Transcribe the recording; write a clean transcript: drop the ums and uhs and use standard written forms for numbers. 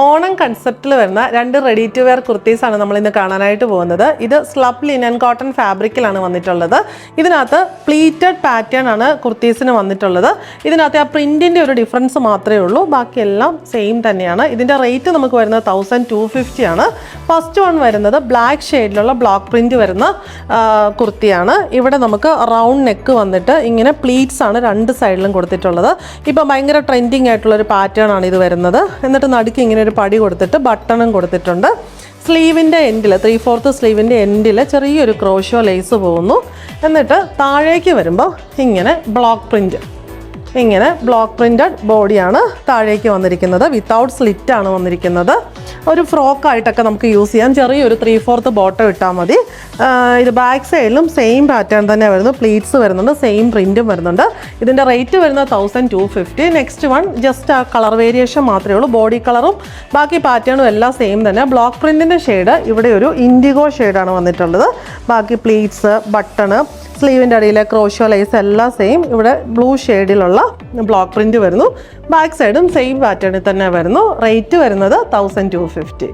ഓണം കൺസെപ്റ്റിൽ വരുന്ന 2 ready to wear കുർത്തീസാണ് നമ്മൾ ഇന്ന് കാണാനായിട്ട് പോകുന്നത്. ഇത് സ്ലബ് ലിനൻ കോട്ടൺ ഫാബ്രിക്കിലാണ് വന്നിട്ടുള്ളത്. ഇതിനകത്ത് പ്ലീറ്റഡ് പാറ്റേൺ ആണ് കുർത്തീസിന് വന്നിട്ടുള്ളത്. ഇതിനകത്ത് ആ പ്രിൻറ്റിൻ്റെ ഒരു ഡിഫറൻസ് മാത്രമേ ഉള്ളൂ, ബാക്കിയെല്ലാം സെയിം തന്നെയാണ്. ഇതിൻ്റെ റേറ്റ് നമുക്ക് വരുന്നത് 1250 ആണ്. ഫസ്റ്റ് വൺ വരുന്നത് ബ്ലാക്ക് ഷെയ്ഡിലുള്ള ബ്ലോക്ക് പ്രിൻറ്റ് വരുന്ന കുർത്തിയാണ്. ഇവിടെ നമുക്ക് റൗണ്ട് നെക്ക് വന്നിട്ട് ഇങ്ങനെ പ്ലീറ്റ്സ് ആണ് 2 സൈഡിലും കൊടുത്തിട്ടുള്ളത്. ഇപ്പം ഭയങ്കര ട്രെൻഡിങ് ആയിട്ടുള്ളൊരു പാറ്റേൺ ആണ് ഇത് വരുന്നത്. എന്നിട്ട് നടുക്ക് ഇങ്ങനെ ഒരു പടി കൊടുത്തിട്ട് ബട്ടണും കൊടുത്തിട്ടുണ്ട്. സ്ലീവിൻ്റെ എൻഡിൽ 3/4 സ്ലീവിൻ്റെ എൻഡിൽ ചെറിയൊരു ക്രോഷോ ലേസ് പോകുന്നു. എന്നിട്ട് താഴേക്ക് വരുമ്പോൾ ഇങ്ങനെ ബ്ലോക്ക് പ്രിൻറ്റഡ് ബോഡിയാണ് താഴേക്ക് വന്നിരിക്കുന്നത്. വിത്തൗട്ട് സ്ലിറ്റാണ് വന്നിരിക്കുന്നത്. ഒരു ഫ്രോക്കായിട്ടൊക്കെ നമുക്ക് യൂസ് ചെയ്യാം. ചെറിയൊരു 3/4 ബോട്ടം ഇട്ടാൽ മതി. ഇത് ബാക്ക് സൈഡിലും സെയിം പാറ്റേൺ തന്നെ വരുന്നു. പ്ലീറ്റ്സ് വരുന്നുണ്ട്, സെയിം പ്രിൻറ്റും വരുന്നുണ്ട്. ഇതിൻ്റെ റേറ്റ് വരുന്നത് 1250. നെക്സ്റ്റ് വൺ ജസ്റ്റ് ആ കളർ വേരിയേഷൻ മാത്രമേ ഉള്ളൂ. ബോഡി കളറും ബാക്കി പാറ്റേണും എല്ലാം സെയിം തന്നെ. ബ്ലോക്ക് പ്രിൻറ്റിൻ്റെ ഷെയ്ഡ് ഇവിടെ ഒരു ഇൻഡിഗോ ഷെയ്ഡാണ് വന്നിട്ടുള്ളത്. ബാക്കി പ്ലീറ്റ്സ്, ബട്ടണ്, സ്ലീവിൻ്റെ അടിയിലെ ക്രോഷോ ലൈസ് എല്ലാം സെയിം. ഇവിടെ ബ്ലൂ ഷെയ്ഡിലുള്ള ബ്ലോക്ക് പ്രിൻറ്റ് വരുന്നു. ബാക്ക് സൈഡും സെയിം പാറ്റേണിൽ തന്നെ വരുന്നു. റേറ്റ് വരുന്നത് 1250.